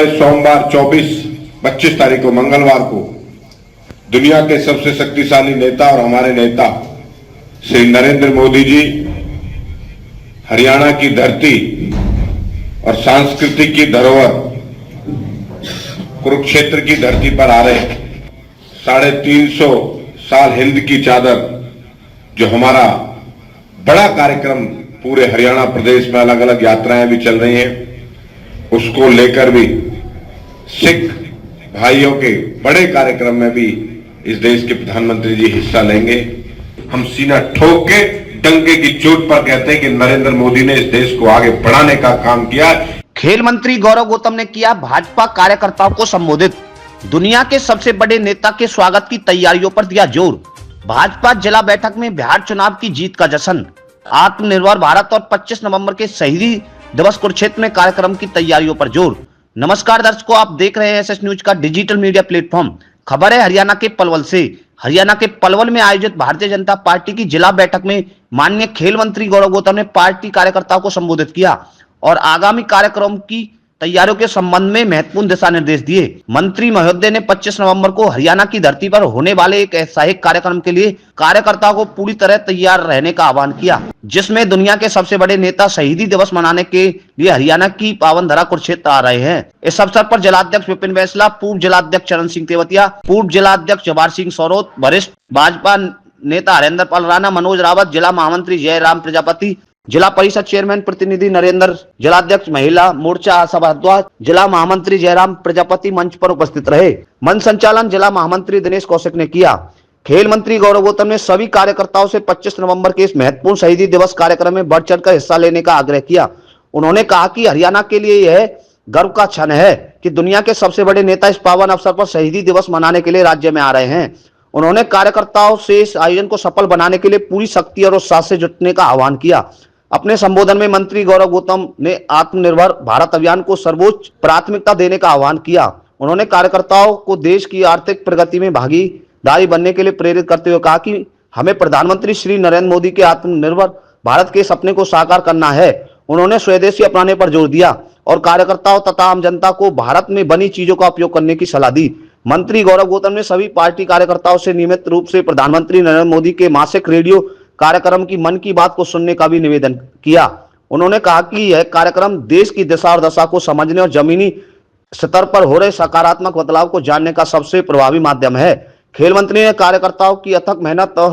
वाले सोमवार 24-25 तारीख को मंगलवार को दुनिया के सबसे शक्तिशाली नेता और हमारे नेता श्री नरेंद्र मोदी जी हरियाणा की धरती और सांस्कृतिक की धरोहर कुरुक्षेत्र की धरती पर आ रहे 350 साल हिंद की चादर जो हमारा बड़ा कार्यक्रम पूरे हरियाणा प्रदेश में अलग अलग यात्राएं भी चल रही हैं, उसको लेकर भी सिख भाइयों के बड़े कार्यक्रम में भी इस देश के प्रधानमंत्री जी हिस्सा लेंगे। हम सीना ठोक के डंके की चोट पर कहते हैं कि नरेंद्र मोदी ने इस देश को आगे बढ़ाने का काम किया। खेल मंत्री गौरव गौतम ने किया भाजपा कार्यकर्ताओं को संबोधित। दुनिया के सबसे बड़े नेता के स्वागत की तैयारियों पर दिया जोर। भाजपा जिला बैठक में बिहार चुनाव की जीत का जश्न। आत्मनिर्भर भारत और 25 नवंबर के शहीदी दिवस कुरुक्षेत्र में कार्यक्रम की तैयारियों पर जोर। नमस्कार दर्शकों, आप देख रहे हैं एसएस न्यूज का डिजिटल मीडिया प्लेटफॉर्म। खबर है हरियाणा के पलवल से। हरियाणा के पलवल में आयोजित भारतीय जनता पार्टी की जिला बैठक में माननीय खेल मंत्री गौरव गौतम ने पार्टी कार्यकर्ताओं को संबोधित किया और आगामी कार्यक्रम की तैयारियों के संबंध में महत्वपूर्ण दिशा निर्देश दिए। मंत्री महोदय ने 25 नवंबर को हरियाणा की धरती पर होने वाले एक ऐतिहासिक कार्यक्रम के लिए कार्यकर्ताओं को पूरी तरह तैयार रहने का आह्वान किया, जिसमें दुनिया के सबसे बड़े नेता शहीदी दिवस मनाने के लिए हरियाणा की पावन धरा कुरुक्षेत्र आ रहे हैं। इस अवसर पर जिलाध्यक्ष विपिन बैसला, पूर्व जिलाध्यक्ष चरण सिंह तेवतिया, पूर्व जिलाध्यक्ष जवाहर सिंह सौरोत, वरिष्ठ भाजपा नेता हरेंद्र पाल राणा, मनोज रावत, जिला महामंत्री जयराम प्रजापति, जिला परिषद चेयरमैन प्रतिनिधि नरेंद्र, जिलाध्यक्ष महिला मोर्चा आशा भारद्वाज, जिला महामंत्री जयराम प्रजापति मंच पर उपस्थित रहे। मंच संचालन जिला महामंत्री दिनेश कौशिक ने किया। खेल मंत्री गौरव गौतम ने सभी कार्यकर्ताओं से 25 नवंबर के इस महत्वपूर्ण शहीदी दिवस कार्यक्रम में बढ़ चढ़कर हिस्सा लेने का आग्रह किया। उन्होंने कहा कि हरियाणा के लिए यह गर्व का क्षण है कि दुनिया के सबसे बड़े नेता इस पावन अवसर पर शहीदी दिवस मनाने के लिए राज्य में आ रहे हैं। उन्होंने कार्यकर्ताओं से इस आयोजन को सफल बनाने के लिए पूरी शक्ति और उत्साह से जुटने का आह्वान किया। अपने संबोधन में मंत्री गौरव गौतम ने आत्मनिर्भर भारत अभियान को सर्वोच्च प्राथमिकता देने का आह्वान किया। उन्होंने कार्यकर्ताओं को देश की आर्थिक प्रगति में भागीदारी बनने के लिए प्रेरित करते हुए कहा कि हमें प्रधानमंत्री श्री नरेंद्र मोदी के आत्मनिर्भर भारत के सपने को साकार करना है। उन्होंने स्वदेशी अपनाने पर जोर दिया और कार्यकर्ताओं तथा आम जनता को भारत में बनी चीजों का उपयोग करने की सलाह दी। मंत्री गौरव गौतम ने सभी पार्टी कार्यकर्ताओं से नियमित रूप से प्रधानमंत्री नरेंद्र मोदी के मासिक रेडियो कार्यक्रम की मन की बात को सुनने का भी निवेदन किया। उन्होंने कहा कि यह कार्यक्रम देश की दिशा और दशा को समझने और जमीनी स्तर पर हो रहे सकारात्मक बदलाव को जानने का सबसे प्रभावी माध्यम है। खेल मंत्री ने कार्यकर्ताओं की अथक मेहनत और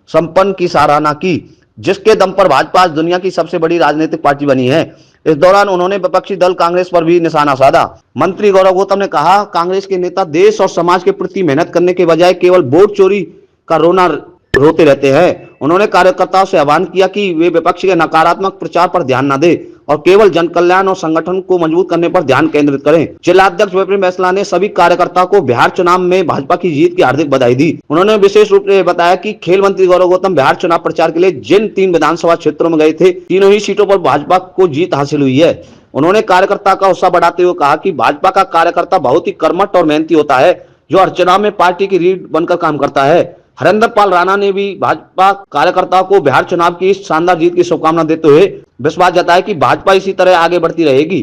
संपन्न की सराहना की, जिसके दम पर भाजपा आज दुनिया की सबसे बड़ी राजनीतिक पार्टी बनी है। इस दौरान उन्होंने विपक्षी दल कांग्रेस पर भी निशाना साधा। मंत्री गौरव गौतम ने कहा, कांग्रेस के नेता देश और समाज के प्रति मेहनत करने के बजाय केवल वोट चोरी का रोना रोते रहते हैं। उन्होंने कार्यकर्ताओं से आह्वान किया कि वे विपक्ष के नकारात्मक प्रचार पर ध्यान न दें और केवल जन कल्याण और संगठन को मजबूत करने पर ध्यान केंद्रित करें। जिलाध्यक्ष विपिन बैसला ने सभी कार्यकर्ताओं को बिहार चुनाव में भाजपा की जीत की हार्दिक बधाई दी। उन्होंने विशेष रूप से बताया कि खेल मंत्री गौरव गौतम बिहार चुनाव प्रचार के लिए जिन 3 विधानसभा क्षेत्रों में गए थे, तीनों ही सीटों पर भाजपा को जीत हासिल हुई है। उन्होंने कार्यकर्ता का उत्साह बढ़ाते हुए कहा कि भाजपा का कार्यकर्ता बहुत ही कर्मठ और मेहनती होता है, जो हर चुनाव में पार्टी की रीढ़ बनकर काम करता है। हरेंद्र पाल राणा ने भी भाजपा कार्यकर्ताओं को बिहार चुनाव की इस शानदार जीत की शुभकामना देते हुए विश्वास जताया कि भाजपा इसी तरह आगे बढ़ती रहेगी।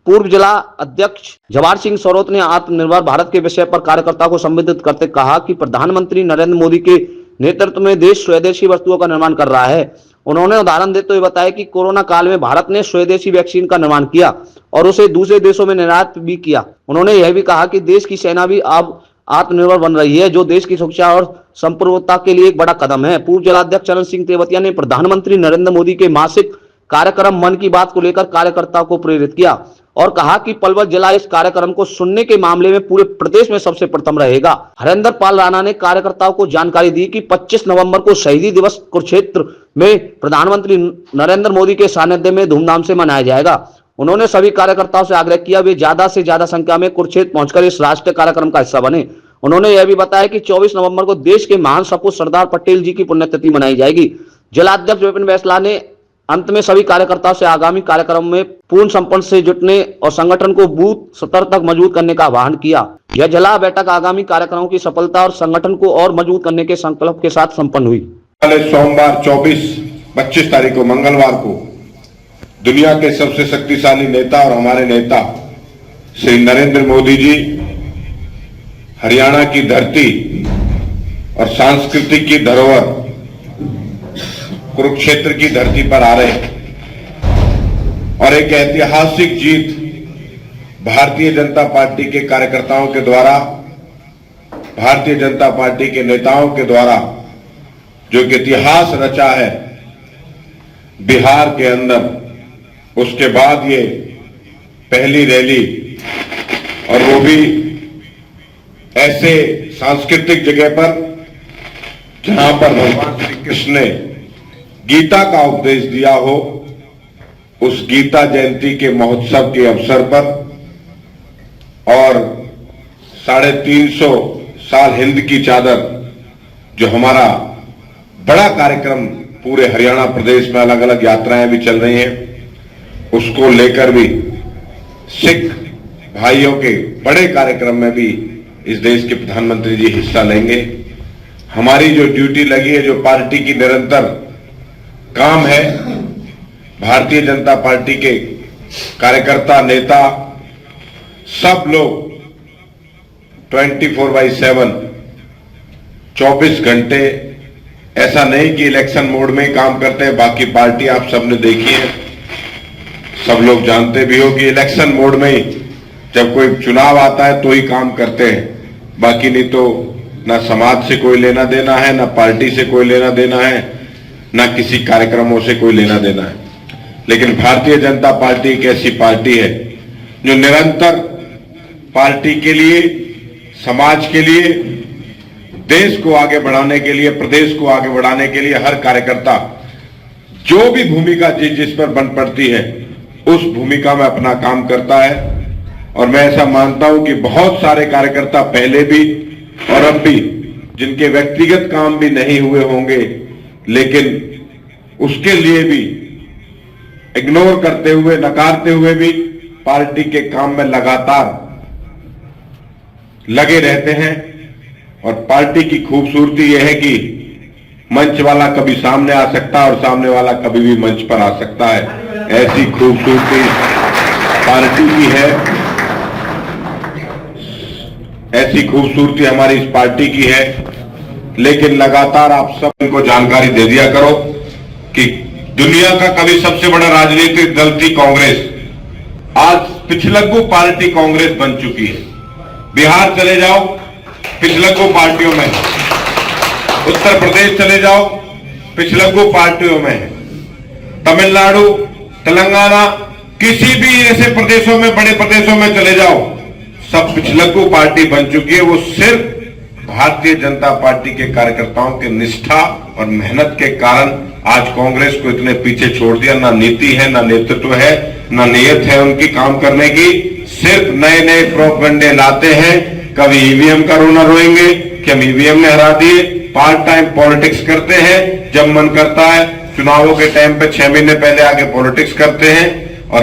पूर्व जिला अध्यक्ष जवाहर सिंह सौरोत ने आत्मनिर्भर भारत के विषय पर कार्यकर्ताओं को संबोधित करते कहा कि प्रधानमंत्री नरेंद्र मोदी के नेतृत्व में देश स्वदेशी वस्तुओं का निर्माण कर रहा है। उन्होंने उदाहरण देते हुए बताया कि कोरोना काल में भारत ने स्वदेशी वैक्सीन का निर्माण किया और उसे दूसरे देशों में निर्यात भी किया। उन्होंने यह भी कहा कि देश की सेना भी अब आत्मनिर्भर बन रही है, जो देश की सुरक्षा और संप्रभुता के लिए एक बड़ा कदम है। पूर्व जिलाध्यक्ष चरण सिंह तेवतिया ने प्रधानमंत्री नरेंद्र मोदी के मासिक कार्यक्रम मन की बात को लेकर कार्यकर्ताओं को प्रेरित किया और कहा कि पलवल जिला इस कार्यक्रम को सुनने के मामले में पूरे प्रदेश में सबसे प्रथम रहेगा। हरेंद्र पाल राणा ने कार्यकर्ताओं को जानकारी दी कि 25 नवंबर को शहीदी दिवस कुरुक्षेत्र में प्रधानमंत्री नरेंद्र मोदी के सानिध्य में धूमधाम से मनाया जाएगा। उन्होंने सभी कार्यकर्ताओं से आग्रह किया वे ज्यादा से ज्यादा संख्या में कुरुक्षेत्र पहुंचकर इस राष्ट्रीय कार्यक्रम का हिस्सा बने। उन्होंने यह भी बताया कि 24 नवंबर को देश के महान सपूत सरदार पटेल जी की पुण्यतिथि मनाई जाएगी। जिलाध्यक्ष विपिन बैसला ने अंत में सभी कार्यकर्ताओं से आगामी कार्यक्रम में पूर्ण संपन्न से जुटने और संगठन को बूथ स्तर तक मजबूत करने का आह्वान किया। यह जिला बैठक आगामी कार्यक्रमों की सफलता और संगठन को और मजबूत करने के संकल्प के साथ संपन्न हुई। सोमवार 24-25 तारीख को मंगलवार को दुनिया के सबसे शक्तिशाली नेता और हमारे नेता श्री नरेंद्र मोदी जी हरियाणा की धरती और सांस्कृतिक की धरोहर कुरुक्षेत्र की धरती पर आ रहे हैं और एक ऐतिहासिक जीत भारतीय जनता पार्टी के कार्यकर्ताओं के द्वारा, भारतीय जनता पार्टी के नेताओं के द्वारा जो एक इतिहास रचा है बिहार के अंदर, उसके बाद ये पहली रैली और वो भी ऐसे सांस्कृतिक जगह पर जहां पर भगवान श्री कृष्ण ने गीता का उपदेश दिया हो, उस गीता जयंती के महोत्सव के अवसर पर और 350 साल हिंद की चादर जो हमारा बड़ा कार्यक्रम पूरे हरियाणा प्रदेश में अलग अलग यात्राएं भी चल रही हैं, उसको लेकर भी सिख भाइयों के बड़े कार्यक्रम में भी इस देश के प्रधानमंत्री जी हिस्सा लेंगे। हमारी जो ड्यूटी लगी है, जो पार्टी की निरंतर काम है, भारतीय जनता पार्टी के कार्यकर्ता नेता सब लोग 24/7 24 घंटे, ऐसा नहीं कि इलेक्शन मोड में ही काम करते हैं। बाकी पार्टी आप सबने देखी है, सब लोग जानते भी हो कि इलेक्शन मोड में ही जब कोई चुनाव आता है तो ही काम करते हैं, बाकी नहीं तो ना समाज से कोई लेना देना है, ना पार्टी से कोई लेना देना है, ना किसी कार्यक्रमों से कोई लेना देना है। लेकिन भारतीय जनता पार्टी एक ऐसी पार्टी है जो निरंतर पार्टी के लिए, समाज के लिए, देश को आगे बढ़ाने के लिए, प्रदेश को आगे बढ़ाने के लिए हर कार्यकर्ता जो भी भूमिका जिस पर बन पड़ती है उस भूमिका में अपना काम करता है। और मैं ऐसा मानता हूं कि बहुत सारे कार्यकर्ता पहले भी और अब भी जिनके व्यक्तिगत काम भी नहीं हुए होंगे, लेकिन उसके लिए भी इग्नोर करते हुए, नकारते हुए भी पार्टी के काम में लगातार लगे रहते हैं। और पार्टी की खूबसूरती यह है कि मंच वाला कभी सामने आ सकता है और सामने वाला कभी भी मंच पर आ सकता है। ऐसी खूबसूरती पार्टी की है, ऐसी खूबसूरती हमारी इस पार्टी की है। लेकिन लगातार आप सबको जानकारी दे दिया करो कि दुनिया का कभी सबसे बड़ा राजनीतिक दल थी कांग्रेस, आज पिछलग्गू पार्टी कांग्रेस बन चुकी है। बिहार चले जाओ, पिछलग्गू पार्टियों में, उत्तर प्रदेश चले जाओ, पिछलग्गू पार्टियों में है, तमिलनाडु, तेलंगाना, किसी भी ऐसे प्रदेशों में, बड़े प्रदेशों में चले जाओ, सब पिछलग्गू पार्टी बन चुकी है। वो सिर्फ भारतीय जनता पार्टी के कार्यकर्ताओं की निष्ठा और मेहनत के कारण आज कांग्रेस को इतने पीछे छोड़ दिया। ना नीति है, ना नेतृत्व है, ना नियत है उनकी काम करने की। सिर्फ नए नए प्रोपेगेंडे लाते हैं, कभी ईवीएम का रोना रोएंगे कि हम ईवीएम ने हरा दिए, पार्ट टाइम पॉलिटिक्स करते हैं, जब मन करता है चुनावों के टाइम पे 6 महीने पहले आके पॉलिटिक्स करते हैं। और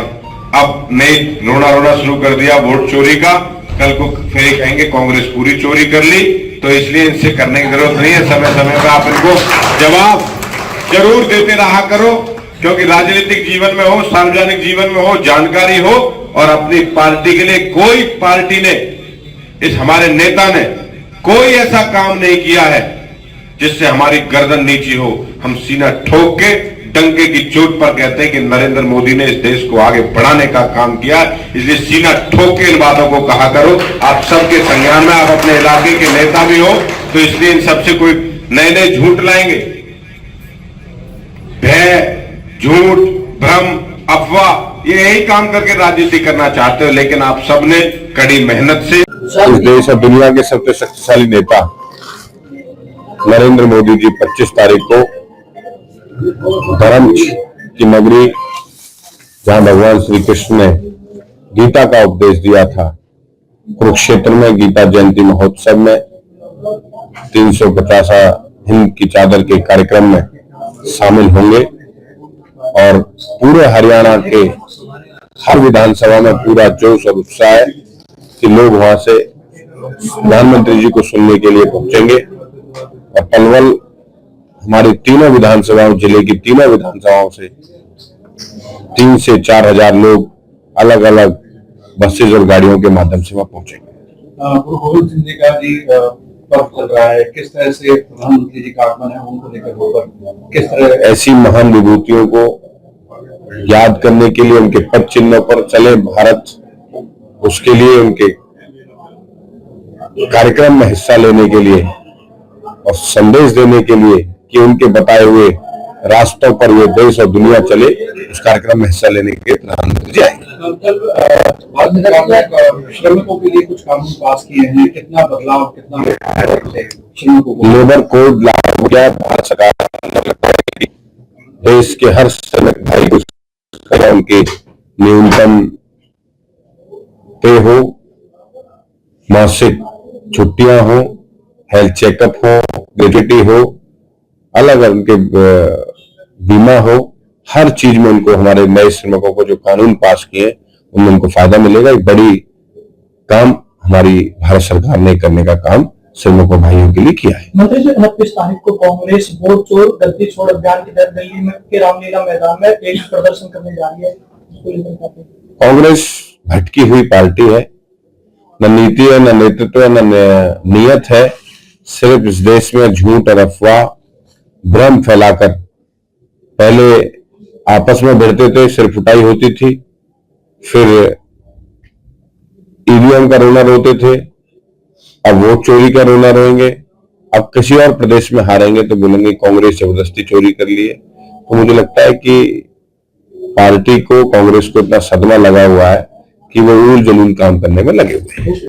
अब नई रोना शुरू कर दिया वोट चोरी का, कल को फिर कहेंगे कांग्रेस पूरी चोरी कर ली। तो इसलिए इनसे करने की जरूरत नहीं है, समय समय पर आप इनको जवाब जरूर देते रहा करो, क्योंकि राजनीतिक जीवन में हो, सार्वजनिक जीवन में हो, जानकारी हो। और अपनी पार्टी के लिए कोई पार्टी ने, इस हमारे नेता ने कोई ऐसा काम नहीं किया है जिससे हमारी गर्दन नीची हो। हम सीना ठोक के डंके की चोट पर कहते हैं कि नरेंद्र मोदी ने इस देश को आगे बढ़ाने का काम किया, इसलिए सीना ठोक के इन बातों को कहा करो। आप सबके संज्ञान में, आप अपने इलाके के नेता भी हो, तो इसलिए इन सबसे कोई नए नए झूठ लाएंगे, भय, झूठ, भ्रम, अफवाह, ये यही काम करके राजनीति करना चाहते हो। लेकिन आप सबने कड़ी मेहनत से इस देश और दुनिया के सबसे शक्तिशाली नेता नरेंद्र मोदी जी 25 तारीख को धर्म की नगरी, जहां भगवान श्री कृष्ण ने गीता का उपदेश दिया था, कुरुक्षेत्र में गीता जयंती महोत्सव में 350 हिंद की चादर के कार्यक्रम में शामिल होंगे। और पूरे हरियाणा के हर विधानसभा में पूरा जोश और उत्साह है कि लोग वहां से प्रधानमंत्री जी को सुनने के लिए पहुंचेंगे। और पलवल हमारी तीनों विधानसभाओं, जिले की तीनों विधानसभाओं से 3 से 4 हजार लोग अलग अलग बसेज और गाड़ियों के माध्यम से वहां पहुंचेंगे। गुरु गोविंद सिंह जी का जी पर्व चल रहा है, किस तरह से प्रधानमंत्री जी का आगमन है उनको लेकर होकर किस तरह ऐसी महान विभूतियों को याद करने के लिए उनके पद चिन्हों पर चले भारत, उसके लिए उनके कार्यक्रम में हिस्सा लेने के लिए और संदेश देने के लिए कि उनके बताए हुए रास्तों पर ये देश और दुनिया चले, उस कार्यक्रम में हिस्सा लेने के लिए प्रधानमंत्री जी आएंगे। श्रमिकों के लिए कुछ कानून पास किए हैं, कितना बदलाव, कितना श्रमिकों को लेबर कोड लागू हो गया। भारत सरकार देश के हर श्रमिक भाई को उनके न्यूनतम पे हो, मासिक छुट्टियां हो, हेल्थ चेकअप हो, ग्रेजुटी हो, अलग अलग उनके बीमा हो, हर चीज में उनको, हमारे नए श्रमिकों को जो कानून पास किए उनमें उनको फायदा मिलेगा। एक बड़ी काम हमारी भारत सरकार ने करने का काम श्रमिकों भाइयों के लिए किया है। मंत्री जी 29 तारीख को कांग्रेस वोट चोर गद्दी छोड़ अभियान के तहत दिल्ली में के रामलीला मैदान में तेज प्रदर्शन करने जा रही है। कांग्रेस भटकी हुई पार्टी है, न नीति है, न नेतृत्व है, न नियत है। सिर्फ इस देश में झूठ और अफवाह, भ्रम फैलाकर पहले आपस में भिड़ते थे, सिर फुटाई होती थी, फिर ईवीएम का रोना रोते थे, अब वोट चोरी का रोना रोएंगे। अब किसी और प्रदेश में हारेंगे तो बोलेंगे कांग्रेस जबरदस्ती चोरी कर ली है। तो मुझे लगता है कि पार्टी को, कांग्रेस को इतना सदमा लगा हुआ है कि वो उल जलूल काम करने में लगे हुए हैं।